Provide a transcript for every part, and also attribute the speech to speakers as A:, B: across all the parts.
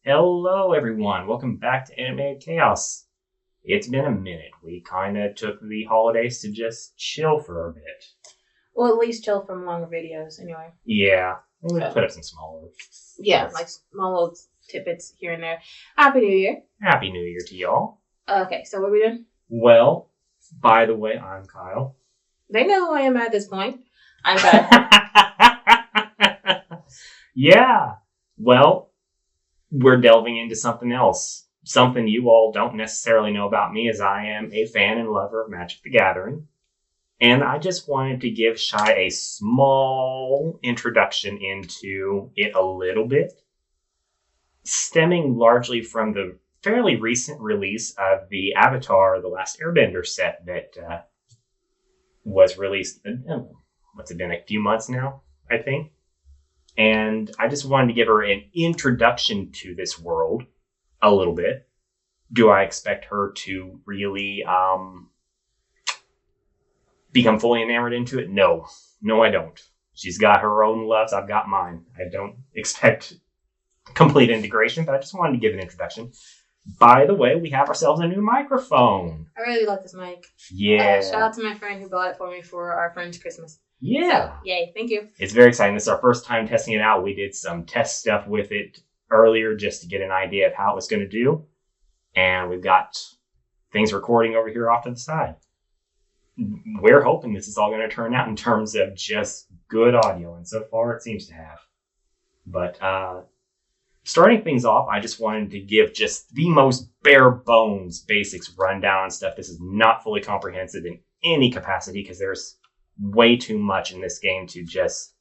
A: Hello, everyone. Welcome back to Animated Chaos. It's been a minute. We kind of took the holidays to just chill for a bit.
B: Well, at least chill from longer videos, anyway.
A: Yeah, we
B: So-
A: put up some smaller.
B: Yeah,
A: Yes.
B: like small little tidbits here and there. Happy New Year.
A: Happy New Year to y'all.
B: Okay, so what are we doing?
A: Well, by the way, I'm Kyle.
B: They know who I am at this point. I'm Kyle.
A: Yeah. Well, we're delving into something else. Something you all don't necessarily know about me, as I am a fan and lover of Magic the Gathering. And I just wanted to give Shy a small introduction into it a little bit, stemming largely from the fairly recent release of the Avatar: The Last Airbender set that was released, what's it been, a few months now, I think? And I just wanted to give her an introduction to this world a little bit. Do I expect her to really become fully enamored into it? No, I don't. She's got her own loves. I've got mine. I don't expect complete integration, but I just wanted to give an introduction. By the way, we have ourselves a new microphone.
B: I really like this mic.
A: Yeah.
B: Shout out to my friend who bought it for me for our friend's Christmas.
A: Yeah.
B: So, yay, thank you.
A: It's very exciting. This is our first time testing it out. We did some test stuff with it earlier just to get an idea of how it was going to do. And we've got things recording over here off to the side. We're hoping this is all going to turn out in terms of just good audio. And so far it seems to have. But starting things off, I just wanted to give just the most bare bones basics rundown on stuff. This is not fully comprehensive in any capacity because there's way too much in this game to just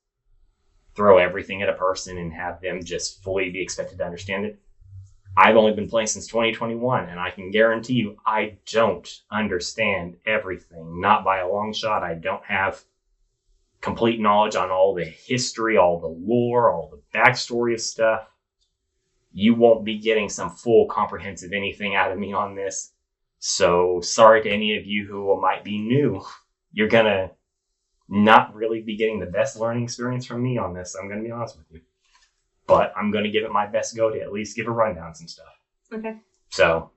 A: throw everything at a person and have them just fully be expected to understand it. I've only been playing since 2021, and I can guarantee you I don't understand everything. Not by a long shot. I don't have complete knowledge on all the history, all the lore, all the backstory of stuff. You won't be getting some full comprehensive anything out of me on this. So sorry to any of you who might be new. You're gonna not really be getting the best learning experience from me on this. I'm gonna be honest with you. But I'm gonna give it my best go to at least give a rundown some stuff.
B: Okay.
A: So,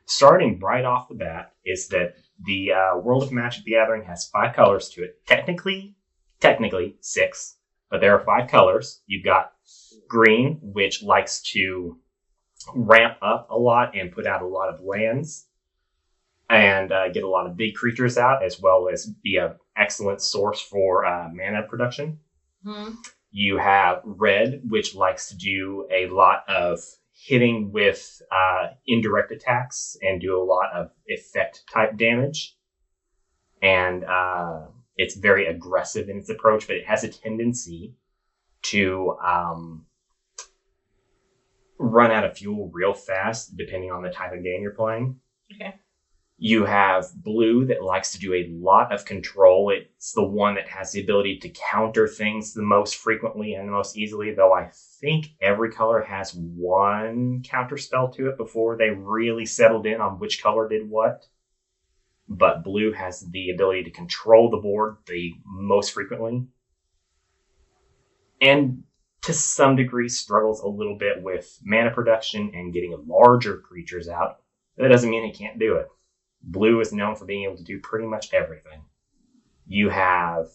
A: starting right off the bat is that the World of Magic the Gathering has 5 colors to it. Technically 6, but there are 5 colors. You've got green, which likes to ramp up a lot and put out a lot of lands and get a lot of big creatures out, as well as be an excellent source for mana production.
B: Mm-hmm.
A: You have red, which likes to do a lot of hitting with indirect attacks and do a lot of effect type damage. And it's very aggressive in its approach, but it has a tendency to run out of fuel real fast, depending on the type of game you're playing.
B: Okay.
A: You have blue that likes to do a lot of control. It's the one that has the ability to counter things the most frequently and the most easily, though I think every color has one counter spell to it before they really settled in on which color did what. But blue has the ability to control the board the most frequently. And to some degree struggles a little bit with mana production and getting larger creatures out. That doesn't mean it can't do it. Blue is known for being able to do pretty much everything. You have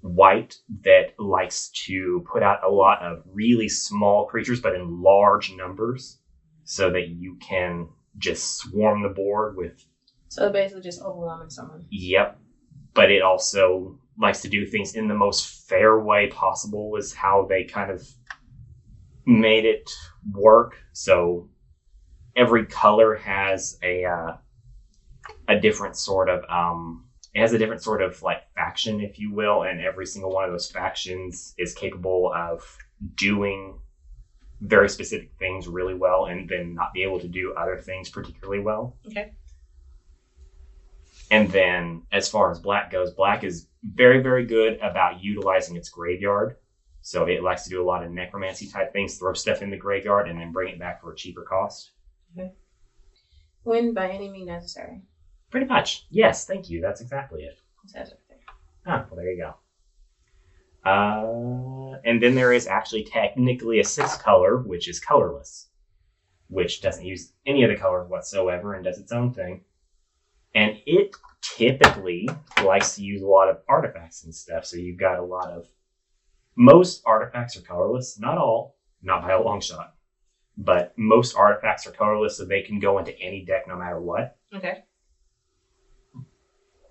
A: white that likes to put out a lot of really small creatures, but in large numbers, so that you can just swarm the board with...
B: So basically just overwhelming someone.
A: Yep. But it also likes to do things in the most fair way possible, is how they kind of made it work. So every color has a different sort of it has a different sort of like faction, if you will, and every single one of those factions is capable of doing very specific things really well and then not be able to do other things particularly well.
B: Okay.
A: And then as far as black goes, black is very, very good about utilizing its graveyard. So it likes to do a lot of necromancy type things, throw stuff in the graveyard and then bring it back for a cheaper cost.
B: Okay. Win by any means necessary.
A: Pretty much. Yes, thank you. That's exactly it.
B: It says everything.
A: Ah, well, there you go. And then there is actually technically a sixth color, which is colorless, which doesn't use any of the colors whatsoever and does its own thing. And it typically likes to use a lot of artifacts and stuff. So you've got a lot of... Most artifacts are colorless. Not all. Not by a long shot. But most artifacts are colorless, so they can go into any deck no matter what.
B: Okay.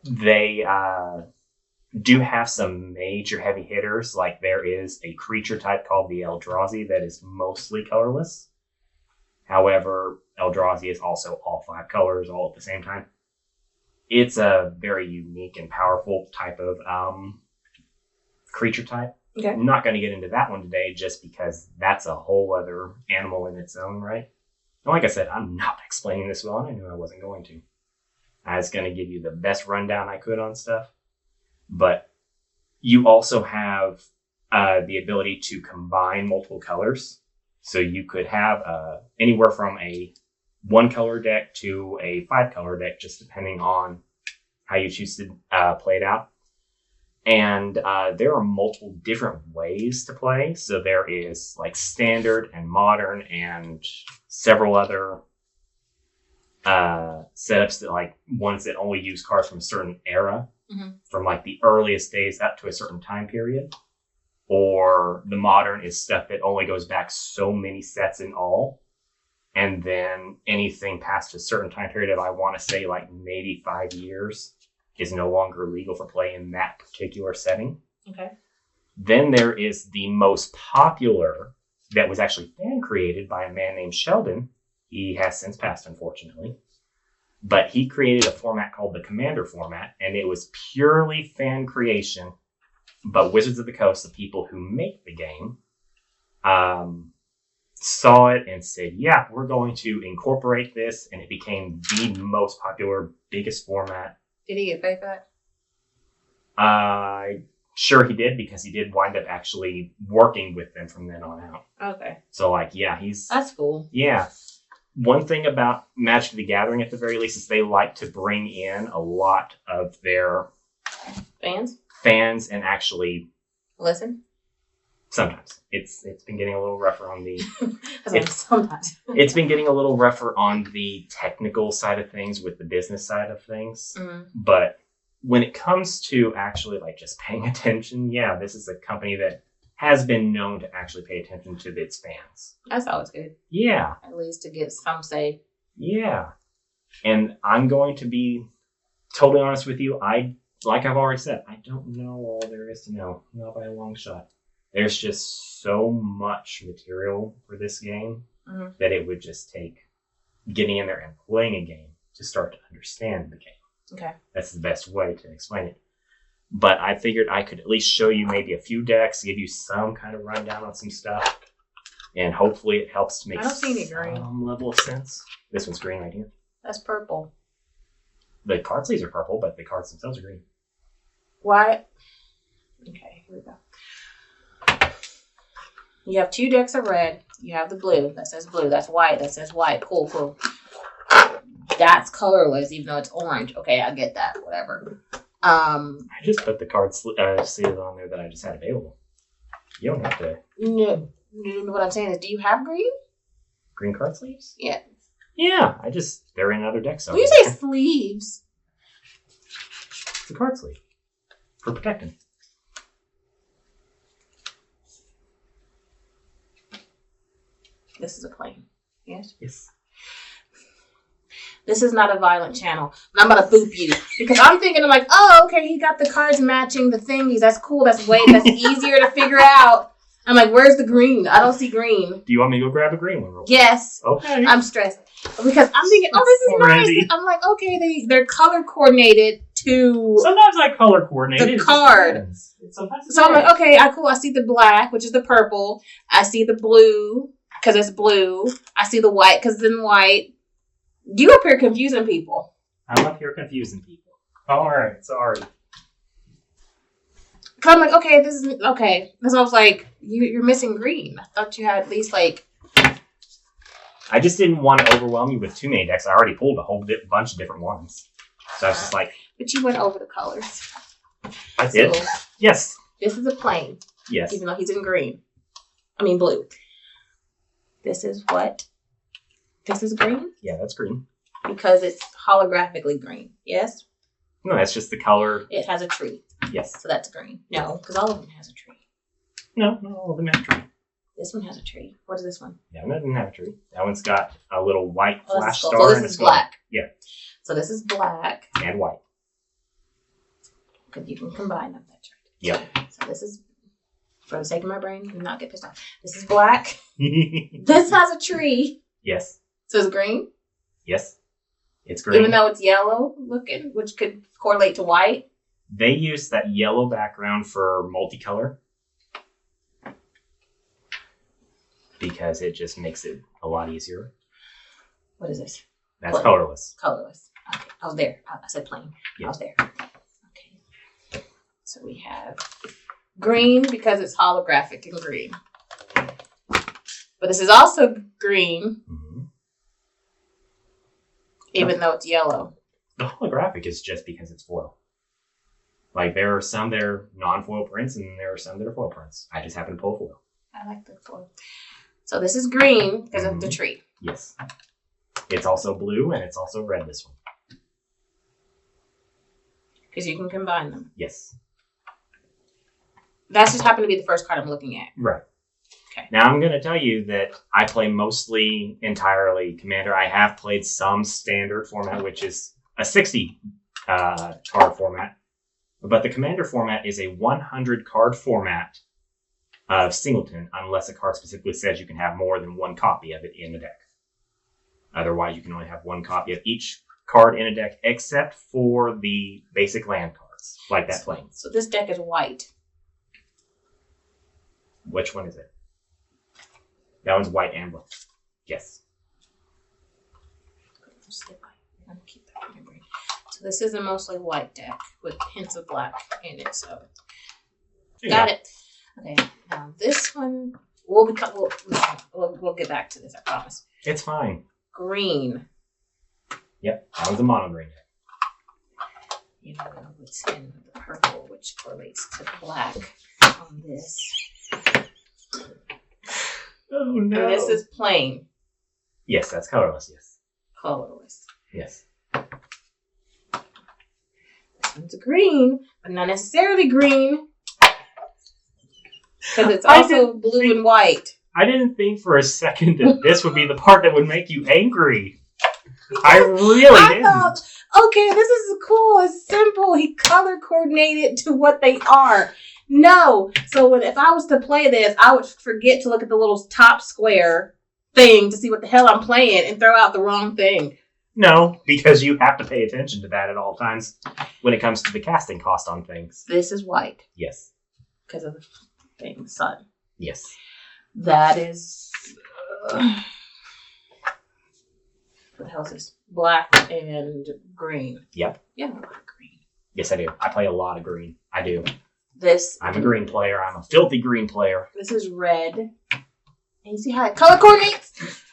A: They do have some major heavy hitters. Like there is a creature type called the Eldrazi that is mostly colorless. However, Eldrazi is also all 5 colors all at the same time. It's a very unique and powerful type of creature type.
B: Okay.
A: I'm not going to get into that one today just because that's a whole other animal in its own right. And like I said, I'm not explaining this well, and I knew I wasn't going to. I was going to give you the best rundown I could on stuff. But you also have the ability to combine multiple colors. So you could have anywhere from a 1-color deck to a 5-color deck, just depending on how you choose to play it out. And there are multiple different ways to play. So there is like standard and modern and several other setups that like ones that only use cards from a certain era, from like the earliest days up to a certain time period. Or the modern is stuff that only goes back so many sets in all. And then anything past a certain time period of, I want to say like maybe 5 years, is no longer legal for play in that particular setting.
B: Okay.
A: Then there is the most popular that was actually fan created by a man named Sheldon. He has since passed, unfortunately. But he created a format called the Commander format, and it was purely fan creation. But Wizards of the Coast, the people who make the game, saw it and said, yeah, we're going to incorporate this, and it became the most popular, biggest format.
B: Did he get paid for that?
A: Sure he did, because he did wind up actually working with them from then on out.
B: Okay.
A: So, like, yeah,
B: That's cool.
A: Yeah. One thing about Magic the Gathering, at the very least, is they like to bring in a lot of their fans and actually
B: listen.
A: Sometimes it's been getting a little rougher on the.
B: Sometimes
A: it's been getting a little rougher on the technical side of things with the business side of things. But when it comes to actually like just paying attention, yeah, this is a company that has been known to actually pay attention to its fans.
B: That's always good.
A: Yeah.
B: At least to get some say.
A: Yeah. And I'm going to be totally honest with you. Like I've already said, I don't know all there is to know. Not by a long shot. There's just so much material for this game that it would just take getting in there and playing a game to start to understand the game.
B: Okay.
A: That's the best way to explain it. But I figured I could at least show you maybe a few decks, give you some kind of rundown on some stuff, and hopefully it helps to make some level of sense. This one's green right here.
B: That's purple.
A: The card sleeves are purple, but the cards themselves are green.
B: Why? Okay, here we go. You have 2 decks of red. You have the blue. That says blue. That's white. That says white. Cool. That's colorless, even though it's orange. Okay, I get that. Whatever.
A: I just put the card sleeves on there that I just had available. You don't have to.
B: No. What I'm saying is, do you have green?
A: Green card sleeves?
B: Yeah.
A: Yeah, they're in other decks.
B: When you say sleeves?
A: It's a card sleeve. For protecting.
B: This is a claim. Yes?
A: Yes.
B: This is not a violent channel. And I'm about to boop you. Because I'm thinking, I'm like, oh, okay, he got the cards matching the thingies. That's cool. That's easier to figure out. I'm like, where's the green? I don't see green.
A: Do you want me to go grab a green one real quick?
B: Yes.
A: Okay.
B: I'm stressed. Because I'm thinking, oh, this is nice. I'm like, okay, they're color coordinated to...
A: Sometimes I color coordinated.
B: The card. So I'm like, okay, cool. I see the black, which is the purple. I see the blue, because it's blue. I see the white, because then white. You up here confusing people.
A: I'm up here confusing people. All right, sorry.
B: Cause I'm like, okay, this is okay. Because I was like, you're missing green. I thought you had at least like.
A: I just didn't want to overwhelm you with too many decks. I already pulled a whole bunch of different ones, so I was just like.
B: But you went over the colors.
A: I did.
B: So,
A: yes.
B: This is a plain.
A: Yes.
B: Even though he's in green. I mean blue. This is what? This is green?
A: Yeah, that's green.
B: Because it's holographically green. Yes?
A: No, that's just the color.
B: It has a tree.
A: Yes.
B: So that's green. No, because all of them has a tree.
A: No, not all of them have a tree.
B: This one has a tree. What is this one?
A: Yeah, that doesn't have a tree. That one's got a little white flash
B: cool.
A: star.
B: So
A: and
B: this is
A: a skull.
B: black.
A: Yeah.
B: So this is black.
A: And white.
B: Because you can combine them. That's right.
A: Yep.
B: So this is, for the sake of my brain, do not get pissed off. This is black. This has a tree.
A: Yes.
B: So it's green.
A: Yes. It's green.
B: Even though it's yellow looking, which could correlate to white.
A: They use that yellow background for multicolor. Because it just makes it a lot easier.
B: What is this?
A: That's
B: Plain.
A: colorless.
B: Colorless. Okay. I was there. I said plain.
A: Yeah.
B: I was there. Okay. So we have green because it's holographic and green. But this is also green, even though it's yellow.
A: The holographic is just because it's foil. Like, there are some that are non-foil prints, and there are some that are foil prints. I just happen to pull foil.
B: I like the foil. So this is green because of the tree.
A: Yes. It's also blue, and it's also red, this one.
B: Because you can combine them.
A: Yes.
B: That's just happened to be the first card I'm looking at.
A: Right.
B: Okay.
A: Now, I'm going to tell you that I play mostly entirely Commander. I have played some standard format, which is a 60 card format. But the Commander format is a 100 card format of Singleton, unless a card specifically says you can have more than one copy of it in the deck. Otherwise, you can only have one copy of each card in a deck, except for the basic land cards, like that plane.
B: So this deck is white.
A: Which one is it? That one's white and blue. Yes.
B: Keep that in your brain. So this is a mostly white deck with hints of black in it. So got it. Okay. Now this one we'll get back to this. I promise.
A: It's fine.
B: Green.
A: Yep, that one's a mono green deck.
B: You know what's in the purple, which correlates to black on this.
A: Oh no.
B: And this is plain.
A: Yes, that's colorless, yes.
B: Colorless.
A: Yes.
B: This one's green, but not necessarily green. Because it's also blue and white.
A: I didn't think for a second that this would be the part that would make you angry. I really didn't.
B: Thought, okay, this is cool. It's simple. He color coordinated to what they are. No. So if I was to play this, I would forget to look at the little top square thing to see what the hell I'm playing and throw out the wrong thing.
A: No, because you have to pay attention to that at all times when it comes to the casting cost on things.
B: This is white.
A: Yes.
B: Because of the thing, the sun.
A: Yes.
B: That is... what the hell is this? Black and green.
A: Yep.
B: Yeah, I like green.
A: Yes, I do. I play a lot of green. I do.
B: I'm
A: a green player. I'm a filthy green player.
B: This is red. And you see how it color coordinates?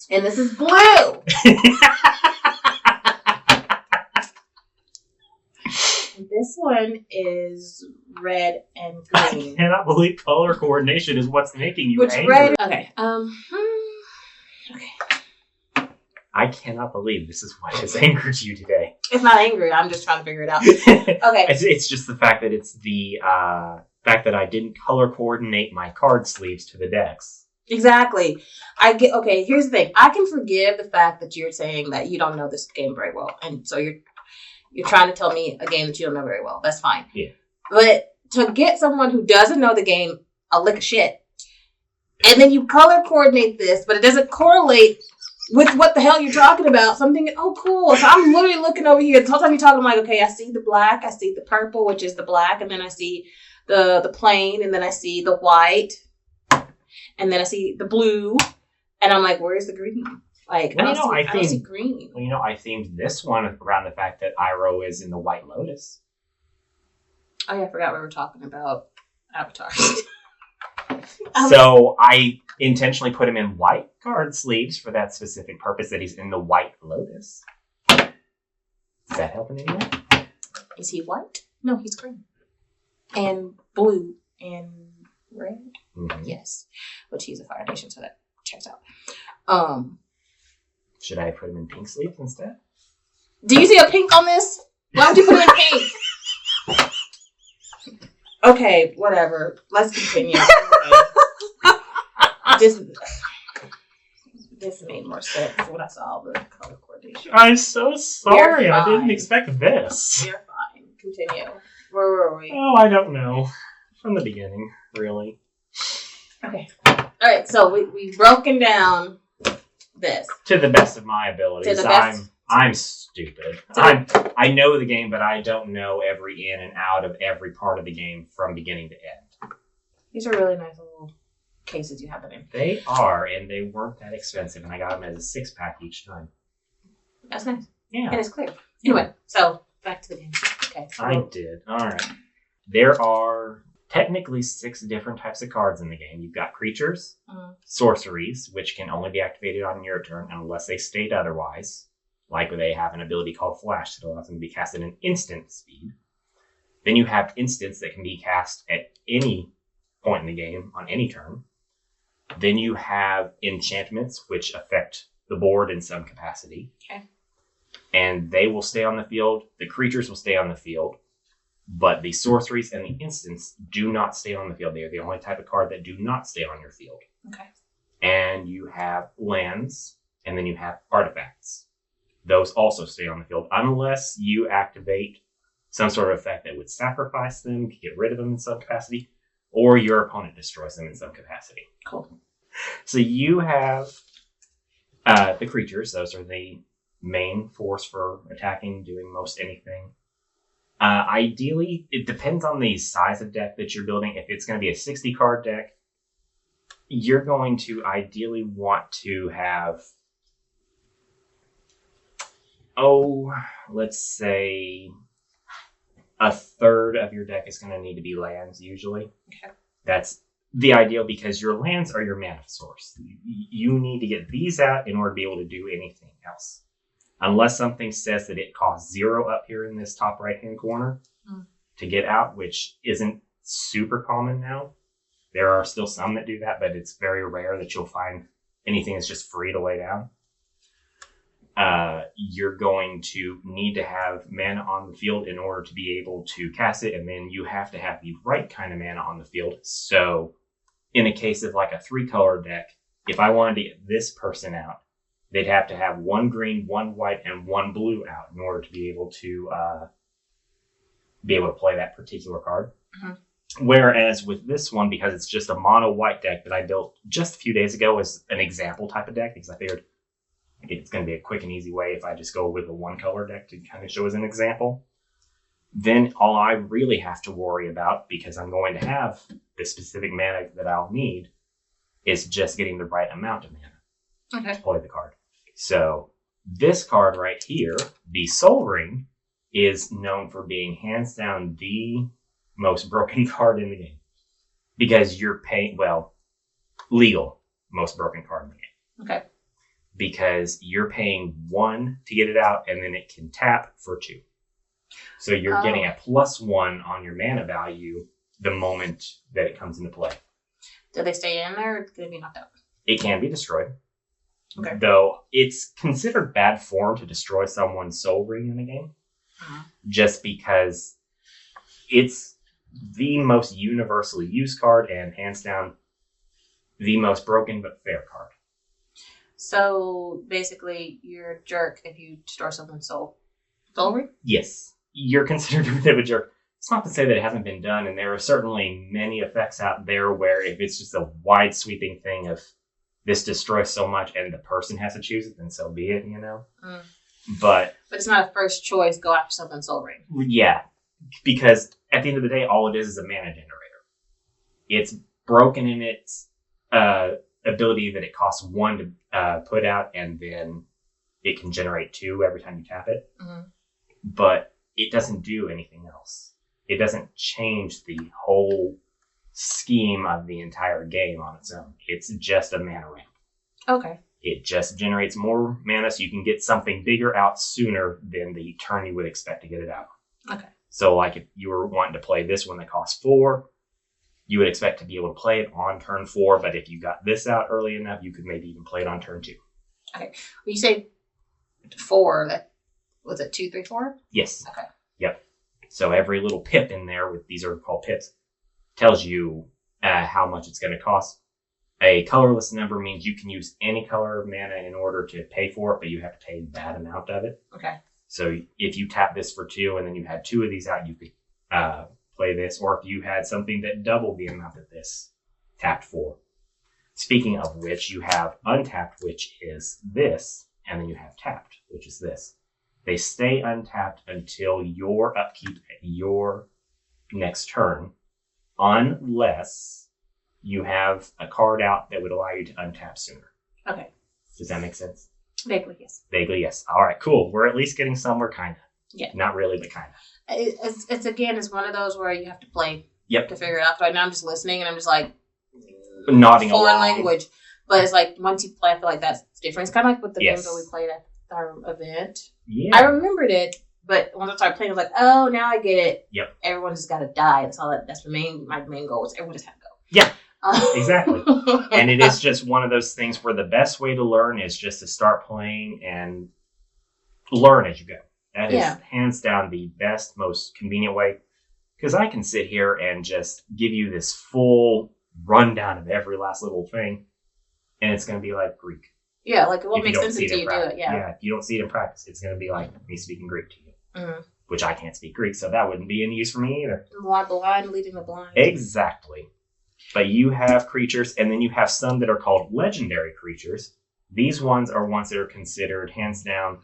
B: And this is blue. And this one is red and green.
A: I cannot believe color coordination is what's making you
B: Which
A: angry.
B: red? Okay. Okay.
A: I cannot believe this is what has angered you today.
B: It's not angry. I'm just trying to figure it out. Okay.
A: It's just the fact that it's the fact that I didn't color coordinate my card sleeves to the decks.
B: Exactly. Okay, here's the thing. I can forgive the fact that you're saying that you don't know this game very well. And so you're trying to tell me a game that you don't know very well. That's fine.
A: Yeah.
B: But to get someone who doesn't know the game a lick of shit, and then you color coordinate this, but it doesn't correlate with what the hell you're talking about. So I'm thinking, oh, cool. So I'm literally looking over here. The whole time you're talking, I'm like, okay, I see the black, I see the purple, which is the black, and then I see the plain, and then I see the white, and then I see the blue, and I'm like, where's the green? Like,
A: well,
B: I don't see green.
A: Well, I themed this one around the fact that Iroh is in the White Lotus.
B: Oh, yeah, I forgot we were talking about Avatar.
A: So I intentionally put him in white card sleeves for that specific purpose, that he's in the White Lotus. Does that help in any way?
B: Is he white? No, he's green. And blue and red.
A: Mm-hmm.
B: Yes. Which he's a Fire Nation, so that checks out.
A: Should I put him in pink sleeves instead?
B: Do you see a pink on this? Why would you put him in pink? Okay, whatever. Let's continue. This made more sense when I saw the color coordination.
A: I'm so sorry. I didn't expect this.
B: You're fine. Continue. Where were we?
A: Oh, I don't know. From the beginning, really.
B: Okay. All right. So we've broken down this
A: to the best of my abilities.
B: To the best.
A: I'm stupid. I know the game, but I don't know every in and out of every part of the game from beginning to end.
B: These are really nice little cases you have them in.
A: They are, and they weren't that expensive, and I got them as a 6-pack each time.
B: That's nice.
A: Yeah.
B: And it's clear. Anyway, so back to the game. Okay.
A: I did. All right. There are technically 6 different types of cards in the game. You've got creatures, sorceries, which can only be activated on your turn unless they state otherwise. Like they have an ability called Flash that allows them to be cast at an instant speed. Then you have instants that can be cast at any point in the game on any turn. Then you have enchantments, which affect the board in some capacity.
B: Okay.
A: And they will stay on the field. The creatures will stay on the field. But the sorceries and the instants do not stay on the field. They are the only type of card that do not stay on your field.
B: Okay.
A: And you have lands, and then you have artifacts. Those also stay on the field unless you activate some sort of effect that would sacrifice them to get rid of them in some capacity, or your opponent destroys them in some capacity.
B: Cool.
A: So you have the creatures. Those are the main force for attacking, doing most anything. Ideally, it depends on the size of deck that you're building. If it's going to be a 60-card deck, you're going to ideally want to have, let's say a third of your deck is going to need to be lands usually.
B: Okay.
A: That's the ideal because your lands are your mana source. You need to get these out in order to be able to do anything else. Unless something says that it costs 0 up here in this top right-hand corner to get out, which isn't super common now. There are still some that do that, but it's very rare that you'll find anything that's just free to lay down. You're going to need to have mana on the field in order to be able to cast it, and then you have to have the right kind of mana on the field. So in a case of like a 3-color deck, if I wanted to get this person out, they'd have to have 1 green, 1 white, and 1 blue out in order to be able to play that particular card. Mm-hmm. Whereas with this one, because it's just a mono white deck that I built just a few days ago as an example type of deck, because I figured it's going to be a quick and easy way if I just go with a 1-color deck to kind of show as an example. Then all I really have to worry about, because I'm going to have the specific mana that I'll need, is just getting the right amount of mana to play the card. So this card right here, the Soul Ring, is known for being hands down the most broken card in the game. Because you're paying, legal most broken card in the game.
B: Okay.
A: Because you're paying 1 to get it out, and then it can tap for 2. So you're getting a +1 on your mana value the moment that it comes into play.
B: Do they stay in there, or can it be knocked out?
A: It can be destroyed.
B: Okay.
A: Though it's considered bad form to destroy someone's Soul Ring in the game. Just because it's the most universally used card and hands down the most broken but fair card.
B: So basically, you're a jerk if you destroy someone's soul ring?
A: Yes. You're considered a bit of a jerk. It's not to say that it hasn't been done, and there are certainly many effects out there where if it's just a wide sweeping thing of this destroys so much and the person has to choose it, then so be it, you know? But
B: it's not a first choice, go after someone's soul ring.
A: Yeah, because at the end of the day, all it is a mana generator. It's broken in its ability that it costs 1 to put out, and then it can generate 2 every time you tap it. But it doesn't do anything else. It doesn't change the whole scheme of the entire game on its own. It's just a mana ramp.
B: Okay.
A: It just generates more mana so you can get something bigger out sooner than the turn you would expect to get it out.
B: Okay.
A: So like if you were wanting to play this one that costs 4, you would expect to be able to play it on turn 4. But if you got this out early enough, you could maybe even play it on turn 2.
B: Okay. When you say 4, that was it 2, 3, 4?
A: Yes.
B: Okay.
A: Yep. So every little pip in there, with these are called pips, tells you how much it's going to cost. A colorless number means you can use any color of mana in order to pay for it, but you have to pay that amount of it.
B: Okay.
A: So if you tap this for 2 and then you had 2 of these out, you could play this. Or if you had something that doubled the amount that this tapped for. Speaking of which, you have untapped, which is this, and then you have tapped, which is this. They stay untapped until your upkeep at your next turn, unless you have a card out that would allow you to untap sooner.
B: Okay.
A: Does that make sense?
B: Vaguely, yes.
A: Vaguely, yes. All right, cool. We're at least getting somewhere, kind of.
B: Yeah.
A: Not really, but kind of.
B: It's one of those where you have to play
A: Yep.
B: to figure it out. Right now, I'm just listening and I'm just like
A: nodding
B: foreign
A: along.
B: language. But it's like once you play, I feel like that's different. It's kind of like with the
A: Yes.
B: games that we played at our event.
A: Yeah.
B: I remembered it, but once I started playing, I was like, oh, now I get it.
A: Yep.
B: Everyone just got to die. That's all. That's my main goal. Is everyone just have to go.
A: Yeah. Exactly. And it is just one of those things where the best way to learn is just to start playing and learn as you go. That is hands down the best, most convenient way. Because I can sit here and just give you this full rundown of every last little thing, and it's going to be like Greek.
B: Yeah, like what
A: If
B: makes
A: you don't
B: sense
A: see
B: until
A: in
B: you do
A: practice.
B: it. Yeah.
A: Yeah, if you don't see it in practice, it's going to be like me speaking Greek to you,
B: Mm-hmm.
A: which I can't speak Greek, so that wouldn't be any use for me either.
B: Blind leading the blind.
A: Exactly. But you have creatures, and then you have some that are called legendary creatures. These ones are ones that are considered, hands down,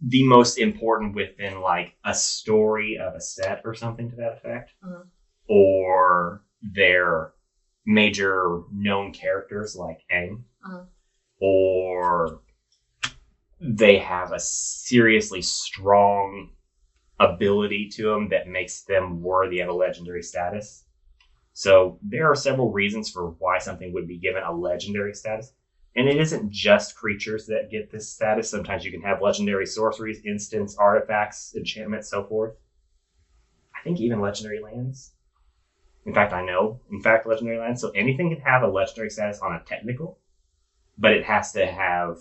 A: the most important within like a story of a set or something to that effect.
B: Mm-hmm.
A: Or they're major known characters like Aang.
B: Mm-hmm.
A: Or they have a seriously strong ability to them that makes them worthy of a legendary status. So there are several reasons for why something would be given a legendary status. And it isn't just creatures that get this status. Sometimes you can have legendary sorceries, instants, artifacts, enchantments, so forth. I think even legendary lands. In fact, legendary lands. So anything can have a legendary status on a technical, but it has to have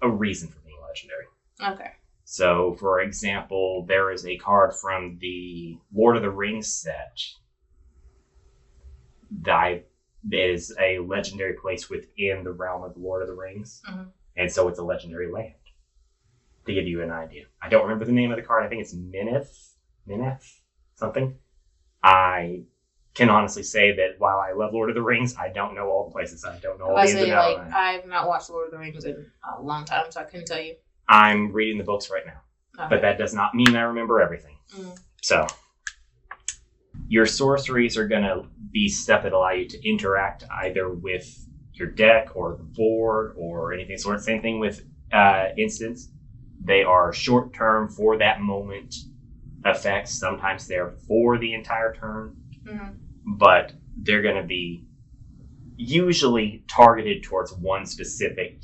A: a reason for being legendary.
B: Okay.
A: So, for example, there is a card from the Lord of the Rings set that is a legendary place within the realm of the Lord of the Rings.
B: Mm-hmm.
A: And so it's a legendary land, to give you an idea. I don't remember the name of the card. I think it's Mineth, something. I can honestly say that while I love Lord of the Rings, I don't know all the places. I don't know all the ins and outs.
B: I've not watched Lord of the Rings in a long time, so I couldn't tell you.
A: I'm reading the books right now.
B: Okay.
A: But that does not mean I remember everything.
B: Mm.
A: So, your sorceries are going to be stuff that allow you to interact either with your deck or the board or anything sort. Same thing with instants. They are short term for that moment effects. Sometimes they're for the entire turn.
B: Mm-hmm.
A: But they're going to be usually targeted towards one specific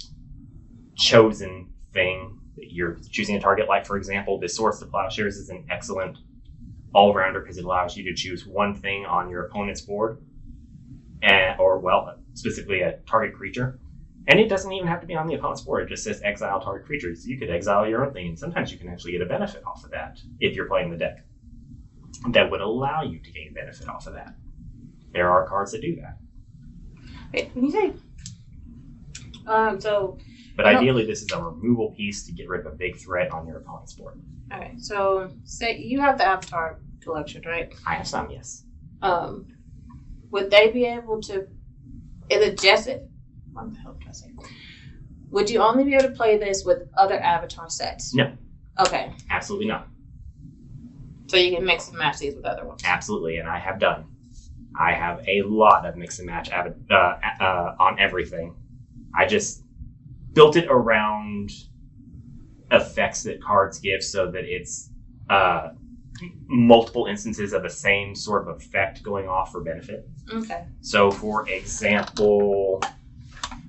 A: chosen thing that you're choosing a target. Like, for example, the Swords to Plowshares is an excellent all-rounder because it allows you to choose one thing on your opponent's board, specifically a target creature. And it doesn't even have to be on the opponent's board. It just says exile target creatures. You could exile your own thing, and sometimes you can actually get a benefit off of that if you're playing the deck. That would allow you to gain benefit off of that. There are cards that do that.
B: Wait, when you say...
A: But ideally, this is a removal piece to get rid of a big threat on your opponent's board.
B: Okay, so say you have the Avatar collection, right?
A: I have some, yes.
B: Would they be able to... Is it just... What the hell did I say? Would you only be able to play this with other Avatar sets?
A: No.
B: Okay.
A: Absolutely not.
B: So you can mix and match these with other ones?
A: Absolutely, and I have done. I have a lot of mix and match on everything. I just built it around effects that cards give so that it's multiple instances of the same sort of effect going off for benefit.
B: Okay.
A: So, for example,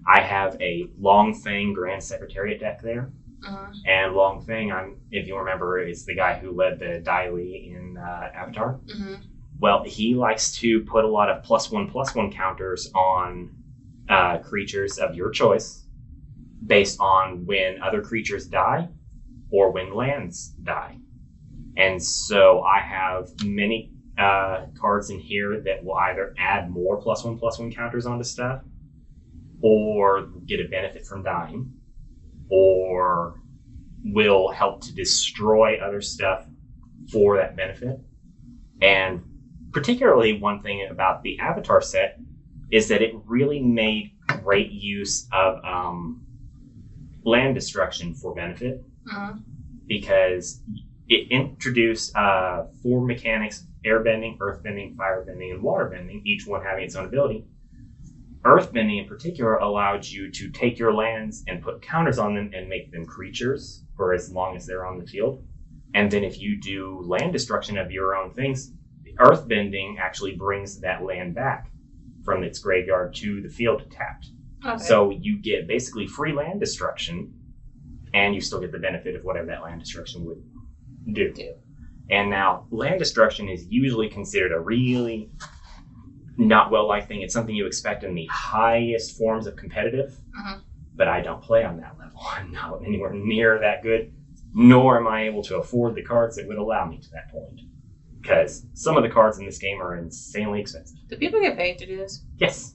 A: I have a Long Fang Grand Secretariat deck there. And Long Feng, if you remember, is the guy who led the Dai Li in Avatar. Well, he likes to put a lot of +1/+1 counters on creatures of your choice based on when other creatures die or when lands die. And so I have many cards in here that will either add more +1/+1 counters onto stuff or get a benefit from dying, or will help to destroy other stuff for that benefit. And particularly one thing about the Avatar set is that it really made great use of land destruction for benefit, because it introduced 4 mechanics: airbending, earthbending, firebending, and waterbending, each one having its own ability. Earthbending in particular allowed you to take your lands and put counters on them and make them creatures for as long as they're on the field. And then if you do land destruction of your own things, earthbending actually brings that land back from its graveyard to the field tapped. Okay. So you get basically free land destruction, and you still get the benefit of whatever that land destruction would do. And now, land destruction is usually considered a really not well-liked thing. It's something you expect in the highest forms of competitive, but I don't play on that level. I'm not anywhere near that good, nor am I able to afford the cards that would allow me to that point, because some of the cards in this game are insanely expensive.
B: Do people get paid to do this?
A: Yes.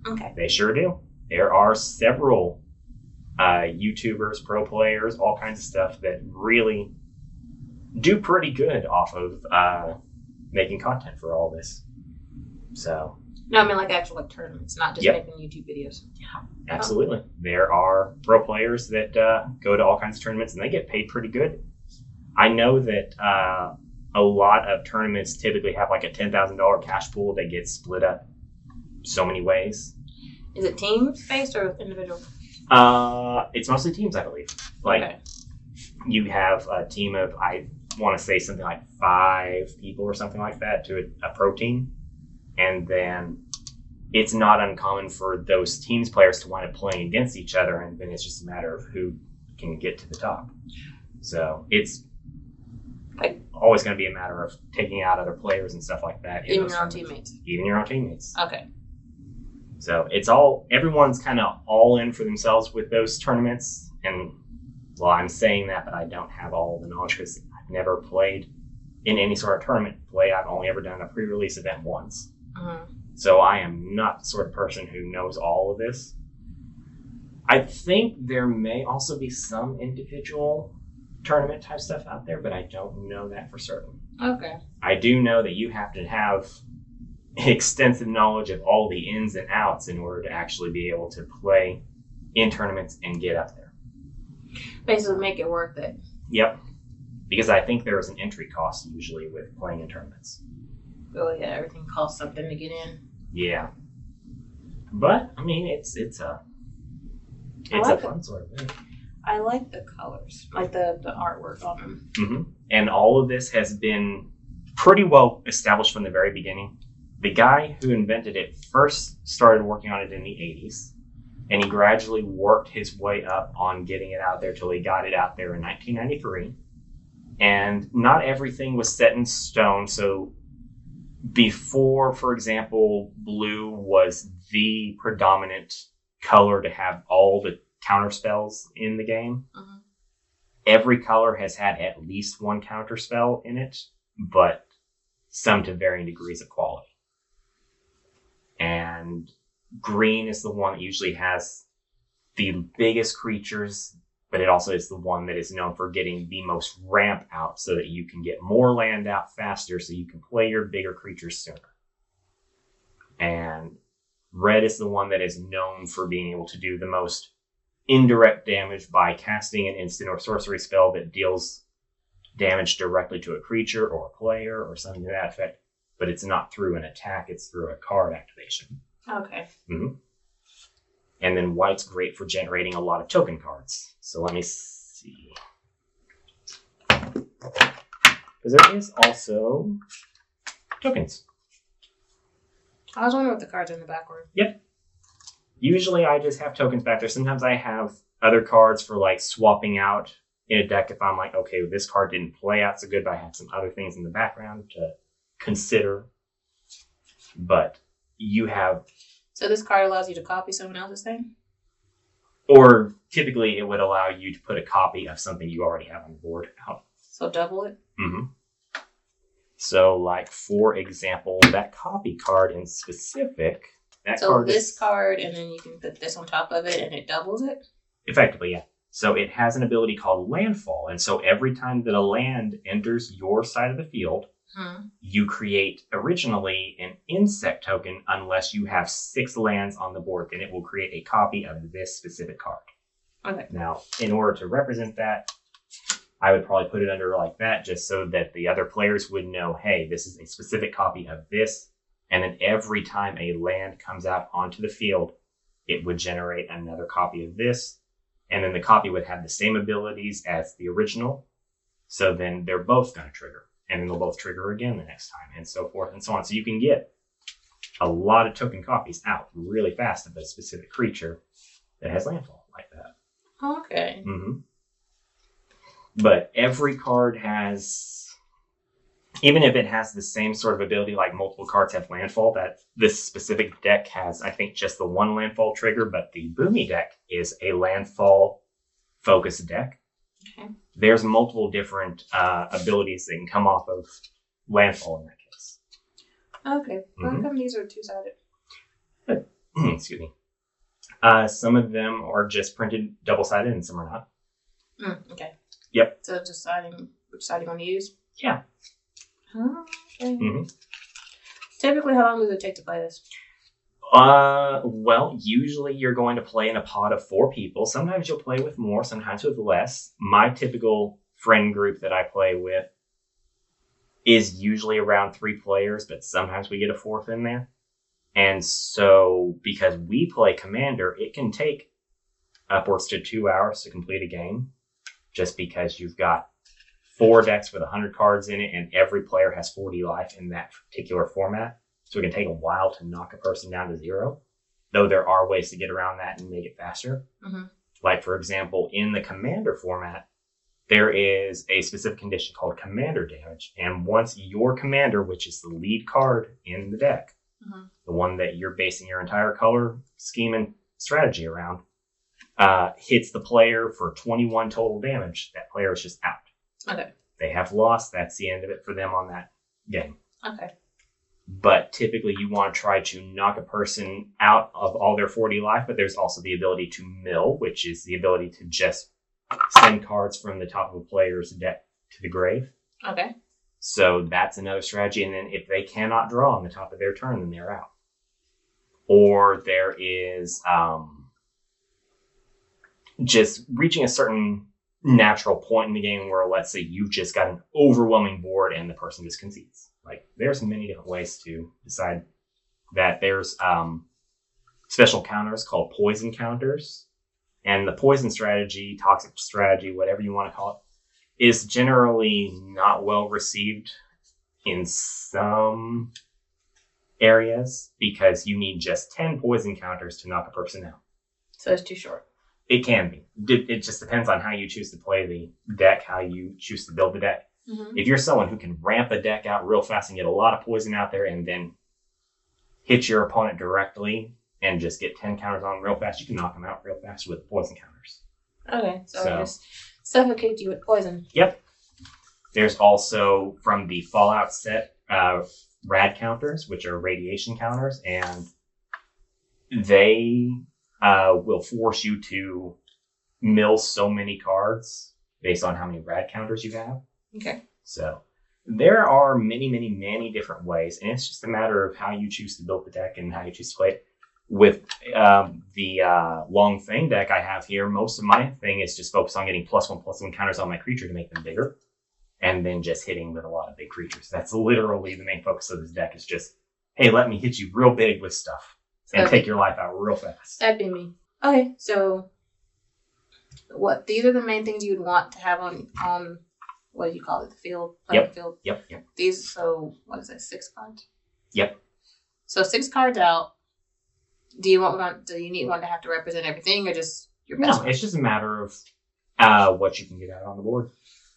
B: Okay.
A: They sure do. There are several YouTubers, pro players, all kinds of stuff that really do pretty good off of making content for all this. So.
B: No, I mean like actual like tournaments, not just making YouTube videos.
A: Yeah, absolutely. There are pro players that go to all kinds of tournaments and they get paid pretty good. I know that a lot of tournaments typically have like a $10,000 cash pool that gets split up so many ways.
B: Is it team-based or individual?
A: It's mostly teams, I believe. Like you have a team of, I want to say something like 5 people or something like that to a pro team. And then it's not uncommon for those teams players to wind up playing against each other, and then it's just a matter of who can get to the top. So it's like always going to be a matter of taking out other players and stuff like that.
B: Even your own teammates.
A: Even your own teammates.
B: Okay.
A: So everyone's kind of all in for themselves with those tournaments. And well, I'm saying that, but I don't have all the knowledge because I've never played in any sort of tournament play. I've only ever done a pre-release event once. So I am not the sort of person who knows all of this. I think there may also be some individual tournament type stuff out there, but I don't know that for certain.
B: Okay.
A: I do know that you have to have extensive knowledge of all the ins and outs in order to actually be able to play in tournaments and get up there.
B: Basically make it worth it.
A: Yep. Because I think there is an entry cost usually with playing in tournaments.
B: Oh yeah, everything costs something to get in.
A: Yeah. But I mean it's a fun sort of thing.
B: I like the colors, like the artwork on them.
A: Mm-hmm. And all of this has been pretty well established from the very beginning. The guy who invented it first started working on it in the 80s, and he gradually worked his way up on getting it out there till he got it out there in 1993. And not everything was set in stone. So before, for example, blue was the predominant color to have all the counter spells in the game. Every color has had at least one counter spell in it, but some to varying degrees of quality. And green is the one that usually has the biggest creatures, but it also is the one that is known for getting the most ramp out so that you can get more land out faster so you can play your bigger creatures sooner. And red is the one that is known for being able to do the most indirect damage by casting an instant or sorcery spell that deals damage directly to a creature or a player or something to that effect. But it's not through an attack, it's through a card activation.
B: Okay.
A: Mm-hmm. And then white's great for generating a lot of token cards. So let me see. Because there is also tokens.
B: I was wondering what the cards are in the back were.
A: Yep. Usually I just have tokens back there. Sometimes I have other cards for like swapping out in a deck if I'm like, okay, this card didn't play out so good, but I have some other things in the background to consider. But you have...
B: So this card allows you to copy someone else's thing?
A: Or typically it would allow you to put a copy of something you already have on the board out.
B: So double it?
A: Mm-hmm. So, like, for example, that copy card in specific...
B: This card, and then you can put this on top of it, and it doubles it?
A: Effectively, yeah. So it has an ability called Landfall. And so every time that a land enters your side of the field, you create originally an insect token unless you have 6 lands on the board. Then it will create a copy of this specific card.
B: Okay.
A: Now, in order to represent that, I would probably put it under like that just so that the other players would know, hey, this is a specific copy of this. And then every time a land comes out onto the field, it would generate another copy of this. And then the copy would have the same abilities as the original. So then they're both going to trigger. And then they'll both trigger again the next time, and so forth and so on. So you can get a lot of token copies out really fast of a specific creature that has landfall like that.
B: Okay.
A: Mm-hmm. But every card has, even if it has the same sort of ability, like multiple cards have landfall, that this specific deck has, I think, just the one landfall trigger, but the Boomy deck is a landfall focused deck.
B: Okay.
A: There's multiple different abilities that can come off of landfall in that case.
B: Okay. How come these are two-sided?
A: Excuse me. Some of them are just printed double-sided and some are not.
B: Okay.
A: Yep.
B: So just deciding which side you want to use?
A: Yeah.
B: Okay. Typically, how long does it take to play this?
A: Well, usually you're going to play in a pod of 4 people. Sometimes you'll play with more, sometimes with less. My typical friend group that I play with is usually around 3 players, but sometimes we get a 4th in there. And so, because we play Commander, it can take upwards to 2 hours to complete a game, just because you've got 4 decks with 100 cards in it, and every player has 40 life in that particular format. So it can take a while to knock a person down to 0, though there are ways to get around that and make it faster. Like, for example, in the Commander format, there is a specific condition called Commander Damage. And once your Commander, which is the lead card in the deck, the one that you're basing your entire color scheme and strategy around, hits the player for 21 total damage, that player is just out.
B: Okay.
A: They have lost. That's the end of it for them on that game.
B: Okay.
A: But typically you want to try to knock a person out of all their 40 life, but there's also the ability to mill, which is the ability to just send cards from the top of a player's deck to the grave.
B: Okay.
A: So that's another strategy. And then if they cannot draw on the top of their turn, then they're out. Or there is just reaching a certain natural point in the game where, let's say, you've just got an overwhelming board and the person just concedes. Like, there's many different ways to decide that. There's special counters called poison counters. And the poison strategy, toxic strategy, whatever you want to call it, is generally not well received in some areas because you need just 10 poison counters to knock a person out.
B: So it's too short.
A: It can be. It just depends on how you choose to play the deck, how you choose to build the deck. If you're someone who can ramp the deck out real fast and get a lot of poison out there and then hit your opponent directly and just get 10 counters on them real fast, you can knock them out real fast with poison counters.
B: Okay, so just suffocate you with poison.
A: Yep. There's also, from the Fallout set, rad counters, which are radiation counters, and they will force you to mill so many cards based on how many rad counters you have.
B: Okay. So
A: there are many different ways, and it's just a matter of how you choose to build the deck and how you choose to play it. With the Long Fang deck I have here, most of my thing is just focused on getting +1/+1 counters on my creature to make them bigger, and then just hitting with a lot of big creatures. That's literally the main focus of this deck, is just, hey, let me hit you real big with stuff and take your life out real fast.
B: That'd be me. Okay, so these are the main things you'd want to have on what do you call it? The field?
A: Yep.
B: Field.
A: Yep.
B: These, so what is that, 6 cards?
A: Yep. So
B: 6 cards out. Do you need one to have to represent everything, or just your best
A: No,
B: friend.
A: it's just a matter of what you can get out on the board.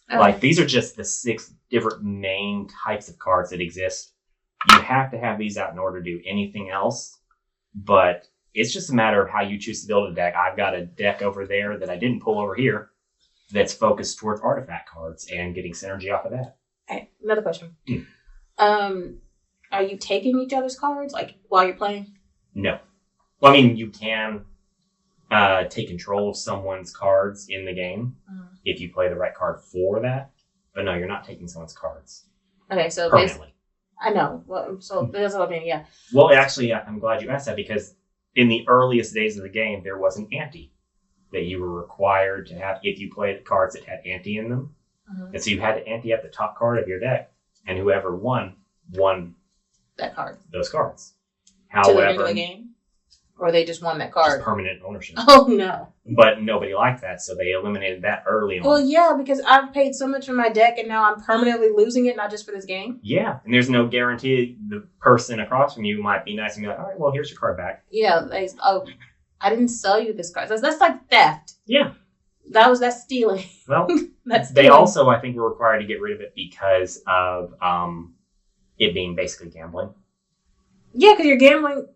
B: Okay.
A: Like, these are just the 6 different main types of cards that exist. You have to have these out in order to do anything else, but it's just a matter of how you choose to build a deck. I've got a deck over there that I didn't pull over here that's focused towards artifact cards and getting synergy off of that.
B: Okay, another question. Are you taking each other's cards like while you're playing?
A: No. Well, I mean, you can take control of someone's cards in the game if you play the right card for that. But no, you're not taking someone's cards.
B: Okay, so
A: permanently.
B: I know. Well, so that's what I mean, yeah.
A: Well, actually, I'm glad you asked that, because in the earliest days of the game, there was an ante that you were required to have if you played cards that had ante in them. And so you had to ante up the top card of your deck, and whoever won
B: that card.
A: those cards.
B: To the end of the game? Or they just won that card?
A: Just permanent ownership.
B: Oh, no.
A: But nobody liked that, so they eliminated that early on.
B: Well, yeah, because I've paid so much for my deck, and now I'm permanently losing it, not just for this game.
A: Yeah, and there's no guarantee the person across from you might be nice and be like, all right, well, here's your card back.
B: Yeah, I didn't sell you this card. That's like theft.
A: Yeah.
B: That's stealing.
A: Well,
B: That's
A: they
B: stealing.
A: also, I think, were required to get rid of it because of it being basically gambling.
B: Yeah, because you're gambling.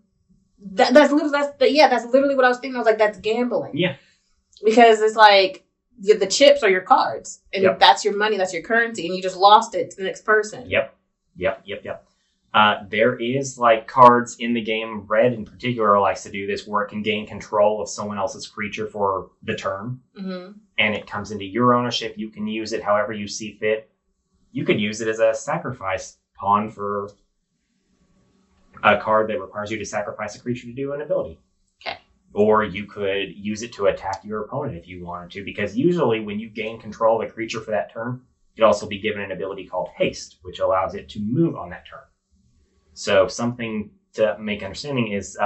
B: That's literally what I was thinking. I was like, that's gambling.
A: Yeah.
B: Because it's like the chips are your cards, and
A: Yep.
B: that's your money, that's your currency, and you just lost it to the next person.
A: Yep. There is like cards in the game. Red in particular likes to do this, where it can gain control of someone else's creature for the turn, and it comes into your ownership. You can use it however you see fit. You could use it as a sacrifice pawn for a card that requires you to sacrifice a creature to do an ability.
B: Okay.
A: Or you could use it to attack your opponent if you wanted to, because usually when you gain control of a creature for that turn, you'd also be given an ability called Haste, which allows it to move on that turn. So something to make understanding is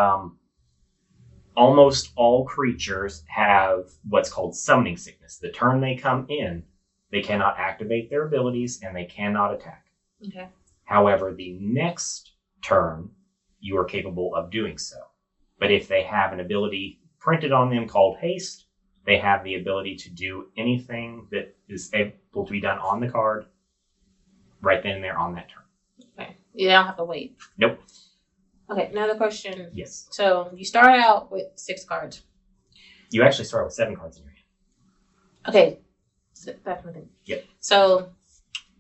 A: almost all creatures have what's called summoning sickness. The turn they come in, they cannot activate their abilities and they cannot attack.
B: Okay.
A: However, the next turn, you are capable of doing so. But if they have an ability printed on them called Haste, they have the ability to do anything that is able to be done on the card right then and there on that turn.
B: Okay. You don't have to wait.
A: Nope.
B: Okay, another question.
A: Yes.
B: So you start out with 6 cards.
A: You actually start with 7 cards in your hand.
B: Okay. So that's my thing.
A: Yep.
B: So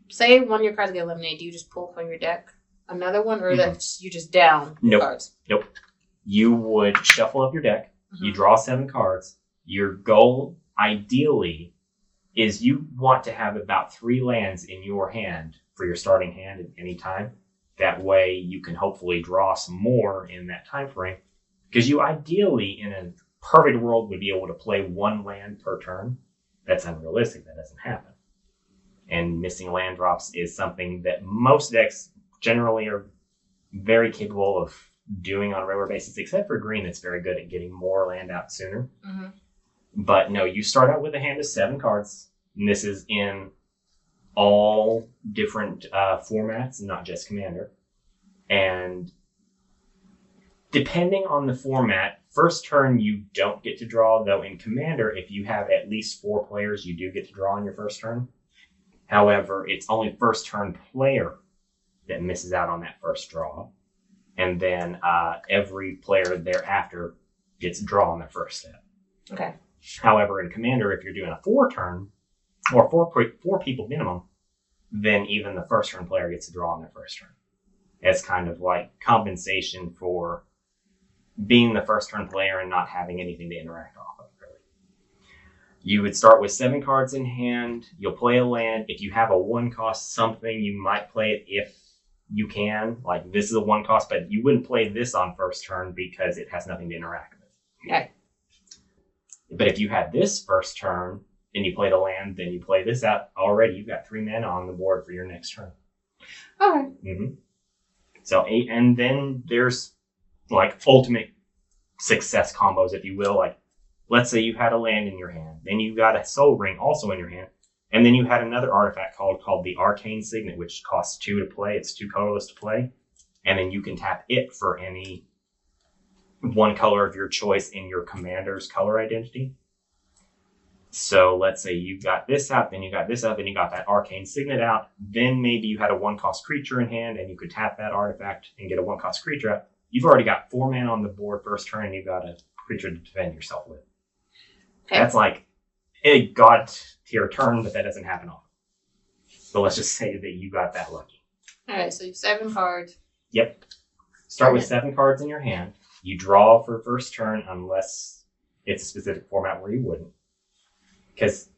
B: say one of your cards get eliminated, do you just pull from your deck another one, or that's you just down cards?
A: Nope. You would shuffle up your deck. You draw 7 cards. Your goal, ideally, is you want to have about 3 lands in your hand for your starting hand at any time. That way you can hopefully draw some more in that time frame. Because you ideally, in a perfect world, would be able to play 1 land per turn. That's unrealistic. That doesn't happen. And missing land drops is something that most decks generally are very capable of doing on a regular basis, except for green that's very good at getting more land out sooner. But no, you start out with a hand of 7 cards, and this is in all different formats, not just Commander. And depending on the format, first turn you don't get to draw, though in Commander, if you have at least 4 players, you do get to draw on your first turn. However, it's only first turn player that misses out on that first draw. And then every player thereafter gets a draw on their first step.
B: Okay.
A: However, in Commander, if you're doing a 4 turn, or 4 people minimum, then even the first turn player gets a draw on their first turn. It's kind of like compensation for being the first turn player and not having anything to interact off of, really. You would start with 7 cards in hand. You'll play a land. If you have a 1 cost something, you might play it if you can. Like, this is a 1 cost, but you wouldn't play this on first turn because it has nothing to interact with.
B: Okay.
A: But if you had this first turn and you played a land, then you play this out already. You've got 3 mana on the board for your next turn.
B: Okay.
A: So, and then there's like ultimate success combos, if you will. Like, let's say you had a land in your hand, then you got a Soul Ring also in your hand, and then you had another artifact called the Arcane Signet, which costs 2 to play. It's 2 colorless to play, and then you can tap it for any 1 color of your choice in your commander's color identity. So let's say you got this out, then you got this out, then you got that arcane signet out. Then maybe you had a 1-cost creature in hand and you could tap that artifact and get a 1-cost creature out. You've already got 4 mana on the board first turn and you've got a creature to defend yourself with. Okay. That's like a god tier turn, but that doesn't happen often. So let's just say that you got that lucky.
B: All right, so you have 7 cards.
A: Yep. Start with 7 cards in your hand. You draw for first turn unless it's a specific format where you wouldn't. Because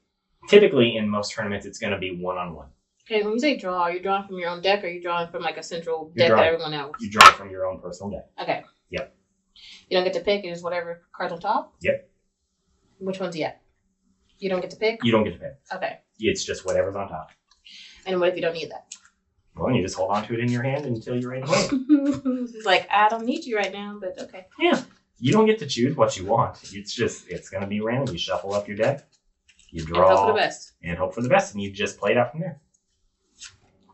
A: typically in most tournaments, it's going to be 1-on-1.
B: Okay, when you say draw, are you drawing from your own deck or are you drawing from like a central deck that everyone else?
A: You draw from your own personal deck.
B: Okay.
A: Yep.
B: You don't get to pick, it's whatever card's on top?
A: Yep.
B: Which one's yet? You don't get to pick?
A: You don't get to pick.
B: Okay.
A: It's just whatever's on top.
B: And what if you don't need that?
A: Well, you just hold on to it in your hand until you're ready to play.
B: It's like, I don't need you right now, but okay.
A: Yeah. You don't get to choose what you want. It's going to be random. You shuffle up your deck. You draw.
B: And hope for the best.
A: And hope for the best. And you just play it out from there.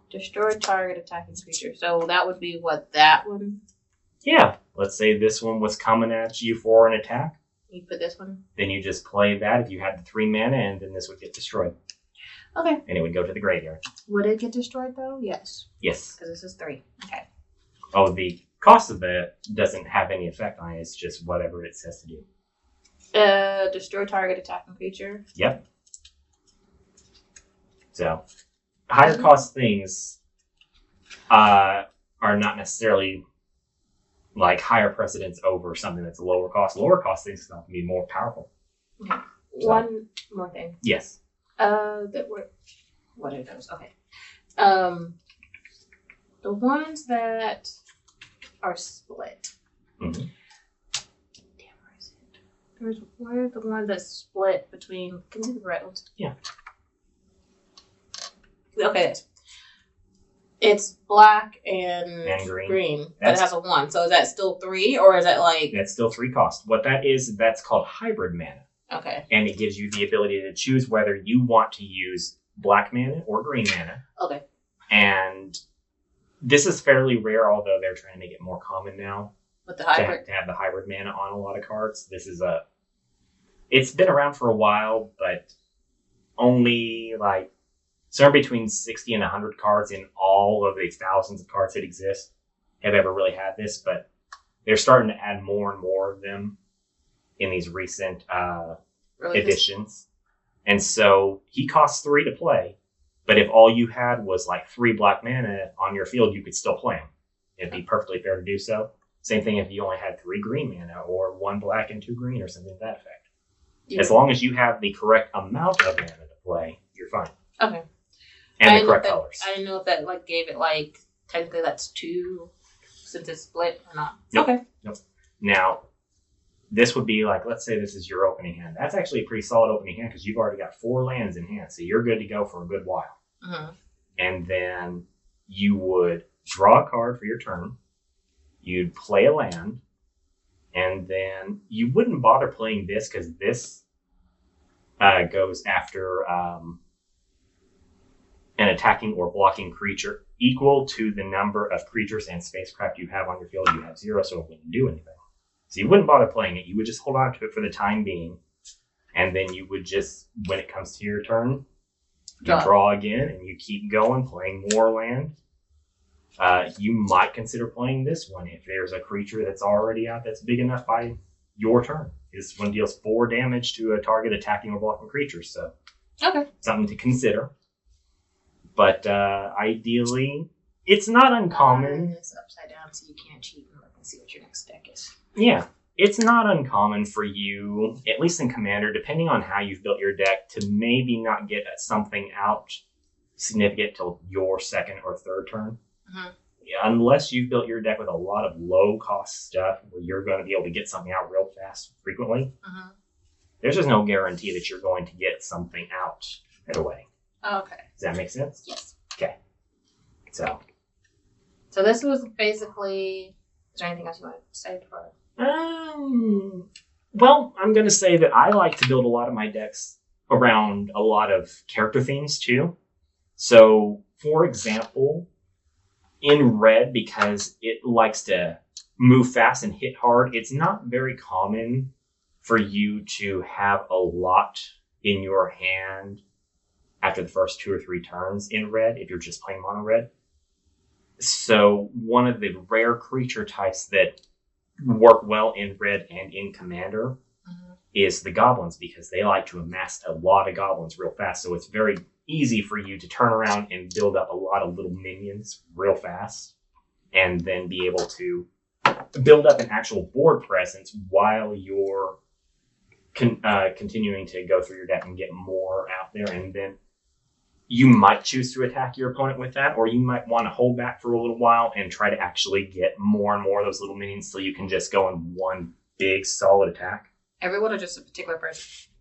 B: Destroy target attacking creature. So that would be what, that one?
A: Yeah. Let's say this one was coming at you for an attack.
B: You put this one?
A: Then you just play that if you had the 3 mana, and then this would get destroyed.
B: Okay.
A: And it would go to the graveyard.
B: Would it get destroyed though? Yes.
A: Yes.
B: Because this is 3. Okay.
A: Oh, the cost of that doesn't have any effect on it. It's just whatever it says to do.
B: Destroy target attacking creature.
A: Yep. So, higher cost things are not necessarily like higher precedence over something that's lower cost. Lower cost things can be more powerful.
B: Okay. So, one more thing.
A: Yes.
B: What are those? Okay. The ones that are split.
A: Mm-hmm.
B: Damn, where is it? Where are the ones that split between? Can you see the red ones?
A: Yeah.
B: Okay. It's black and
A: green.
B: But it has a 1. So is that still 3, or is that like?
A: That's still 3 cost. What that is, that's called hybrid mana.
B: Okay.
A: And it gives you the ability to choose whether you want to use black mana or green mana.
B: Okay.
A: And this is fairly rare, although they're trying to make it more common now.
B: With the hybrid?
A: To have the hybrid mana on a lot of cards. It's been around for a while, but only like somewhere between 60 and 100 cards in all of the thousands of cards that exist have ever really had this, but they're starting to add more and more of them in these recent editions. And so he costs 3 to play, but if all you had was like 3 black mana on your field, you could still play him. It'd be perfectly fair to do so. Same thing if you only had 3 green mana or 1 black and 2 green or something to that effect. Yeah. As long as you have the correct amount of mana to play, you're fine.
B: Okay.
A: And the correct colors.
B: I didn't know if that like gave it like technically that's 2 since it's split or not.
A: Nope.
B: Okay.
A: Nope. Now, this would be like, let's say this is your opening hand. That's actually a pretty solid opening hand because you've already got 4 lands in hand. So you're good to go for a good while.
B: Mm-hmm.
A: And then you would draw a card for your turn. You'd play a land. And then you wouldn't bother playing this because this goes after an attacking or blocking creature equal to the number of creatures and spacecraft you have on your field. You have 0, so it wouldn't do anything. So you wouldn't bother playing it. You would just hold on to it for the time being. And then you would just, when it comes to your turn, you draw again and you keep going, playing more land. You might consider playing this one if there's a creature that's already out that's big enough by your turn. This one deals 4 damage to a target attacking or blocking creature. So something to consider. But ideally, it's not uncommon.
B: It's upside down so you can't cheat and look and see what your next deck is.
A: Yeah, it's not uncommon for you, at least in Commander, depending on how you've built your deck, to maybe not get something out significant till your second or third turn.
B: Mm-hmm.
A: Yeah, unless you've built your deck with a lot of low-cost stuff where you're going to be able to get something out real fast frequently.
B: Mm-hmm.
A: There's just no guarantee that you're going to get something out right away.
B: Okay.
A: Does that make sense?
B: Yes.
A: Okay. So
B: this was basically... Is there anything else you want to say for it?
A: Well, I'm going to say that I like to build a lot of my decks around a lot of character themes too. So, for example, in red, because it likes to move fast and hit hard, it's not very common for you to have a lot in your hand after the first 2 or 3 turns in red if you're just playing mono red. So one of the rare creature types that work well in red and in Commander is the goblins, because they like to amass a lot of goblins real fast. So it's very easy for you to turn around and build up a lot of little minions real fast, and then be able to build up an actual board presence while you're continuing to go through your deck and get more out there. And then you might choose to attack your opponent with that, or you might want to hold back for a little while and try to actually get more and more of those little minions so you can just go in one big solid attack.
B: Everyone, or just a particular person?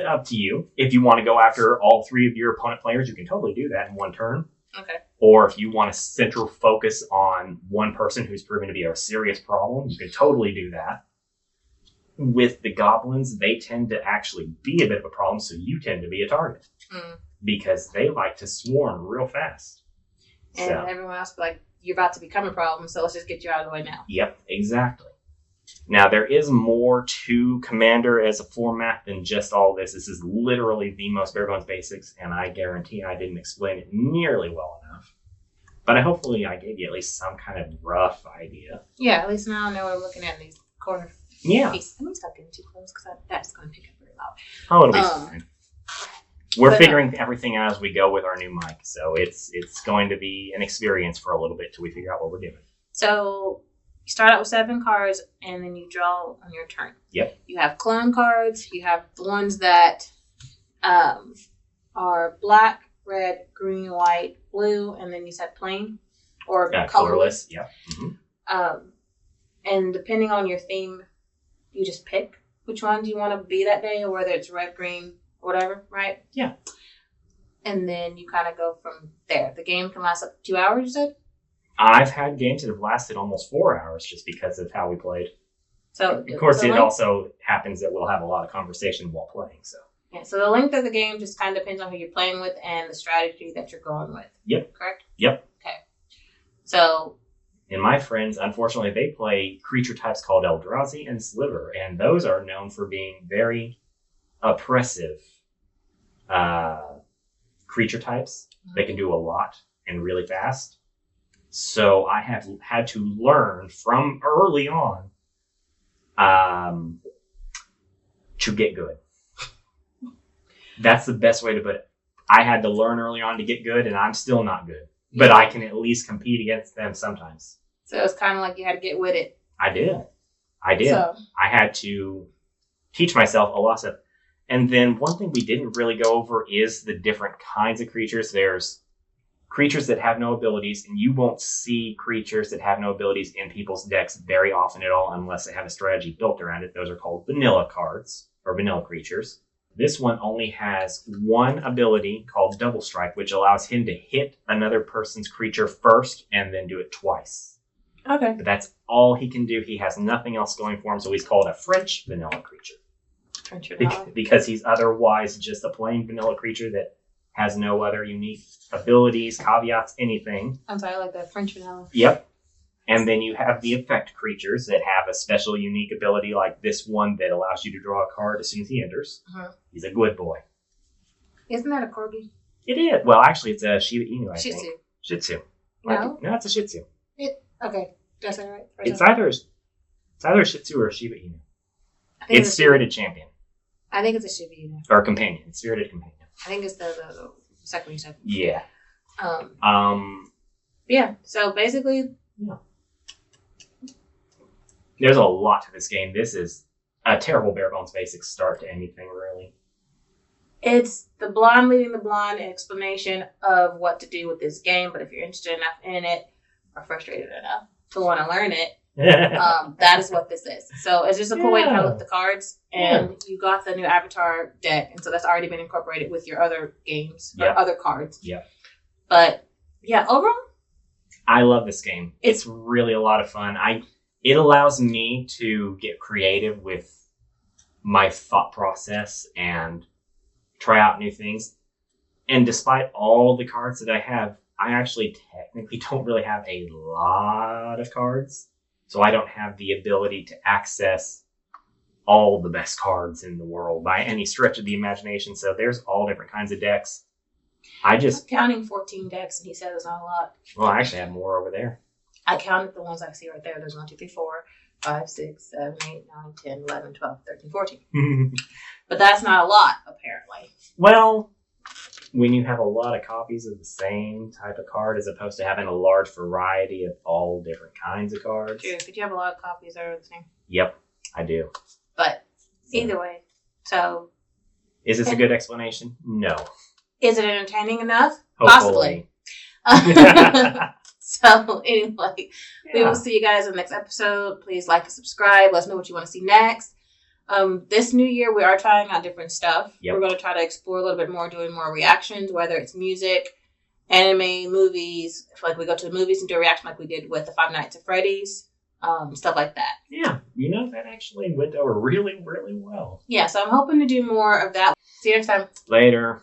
A: Up to you. If you want to go after all 3 of your opponent players, you can totally do that in one turn.
B: Okay.
A: Or if you want to central focus on one person who's proven to be a serious problem, you can totally do that. With the goblins, they tend to actually be a bit of a problem, so you tend to be a target. Because they like to swarm real fast.
B: And everyone else be like, you're about to become a problem, so let's just get you out of the way now.
A: Yep, exactly. Now, there is more to Commander as a format than just all this. This is literally the most bare bones basics, and I guarantee I didn't explain it nearly well enough. But hopefully I gave you at least some kind of rough idea.
B: Yeah, at least now I know what I'm looking at in these corner pieces. Let me stop getting too close, because that's going to pick up very loud.
A: Oh, it'll be fine. We're figuring everything out as we go with our new mic, so it's going to be an experience for a little bit till we figure out what we're doing. So
B: you start out with 7 cards, and then you draw on your turn.
A: Yep.
B: You have clone cards. You have the ones that are black, red, green, white, blue, and then you said plain or colorless.
A: Yeah.
B: And depending on your theme, you just pick which ones you want to be that day, or whether it's red, green, whatever, right?
A: Yeah.
B: And then you kind of go from there. The game can last up to 2 hours, you said?
A: I've had games that have lasted almost 4 hours just because of how we played.
B: So,
A: of course, it also happens that we'll have a lot of conversation while playing. So
B: yeah. So the length of the game just kind of depends on who you're playing with and the strategy that you're going with.
A: Yep.
B: Correct?
A: Yep.
B: Okay. So.
A: And my friends, unfortunately, they play creature types called Eldrazi and Sliver, and those are known for being very oppressive creature types. They can do a lot and really fast. So I have had to learn from early on to get good. That's the best way to put it. I had to learn early on to get good, and I'm still not good. But I can at least compete against them sometimes.
B: So it's kind of like you had to get with it.
A: I did. So. I had to teach myself a lot of stuff. And then one thing we didn't really go over is the different kinds of creatures. There's creatures that have no abilities, and you won't see creatures that have no abilities in people's decks very often at all unless they have a strategy built around it. Those are called vanilla cards, or vanilla creatures. This one only has one ability called Double Strike, which allows him to hit another person's creature first and then do it twice.
B: Okay.
A: But that's all he can do. He has nothing else going for him, so he's called a French vanilla creature.
B: French vanilla?
A: Because he's otherwise just a plain vanilla creature that has no other unique abilities, caveats, anything.
B: I'm sorry, I like that. French vanilla.
A: Yep. And then you have the effect creatures that have a special unique ability like this one that allows you to draw a card as soon as he enters. He's a good boy.
B: Isn't that a corgi?
A: It is. Well, actually, it's a Shiba Inu, I think. Shih Tzu.
B: No?
A: No, it's a Shih Tzu.
B: Okay. Did I say it right?
A: It's either a Shih Tzu or a Shiba Inu. It's Spirited Champion.
B: I think it's a Shiba Inu.
A: Or Companion. Spirited Companion.
B: I think it's the second you said.
A: Yeah.
B: Yeah. So basically...
A: Yeah. There's a lot to this game. This is a terrible bare bones basic start to anything, really.
B: It's the blonde leading the blonde explanation of what to do with this game, but if you're interested enough in it, or frustrated enough to want to learn it, that is what this is. So it's just a cool way to kind of look at the cards, and you got the new Avatar deck, and so that's already been incorporated with your other games, or other cards.
A: Yeah.
B: But, yeah, overall,
A: I love this game. It's really a lot of fun. It allows me to get creative with my thought process and try out new things. And despite all the cards that I have, I actually technically don't really have a lot of cards. So I don't have the ability to access all the best cards in the world by any stretch of the imagination. So there's all different kinds of decks.
B: I'm counting 14 decks, and he said it's not a lot.
A: Well, I actually have more over there.
B: I counted the ones I see right there. There's 1, 2, 3, 4, 5, 6, 7, 8, 9, 10, 11, 12, 13, 14. But that's not a lot, apparently.
A: Well, when you have a lot of copies of the same type of card as opposed to having a large variety of all different kinds of cards.
B: True, but you have a lot of copies that are the same.
A: Yep, I do.
B: But either way, so...
A: Is this a good explanation? No.
B: Is it entertaining enough?
A: Hopefully.
B: Possibly. So anyway, we will see you guys in the next episode. Please like and subscribe. Let us know what you want to see next. This new year, we are trying out different stuff.
A: Yep.
B: We're going to try to explore a little bit more, doing more reactions, whether it's music, anime, movies. If, like, we go to the movies and do a reaction like we did with the Five Nights at Freddy's, stuff like that.
A: Yeah, that actually went over really, really well.
B: Yeah, so I'm hoping to do more of that. See you next time.
A: Later.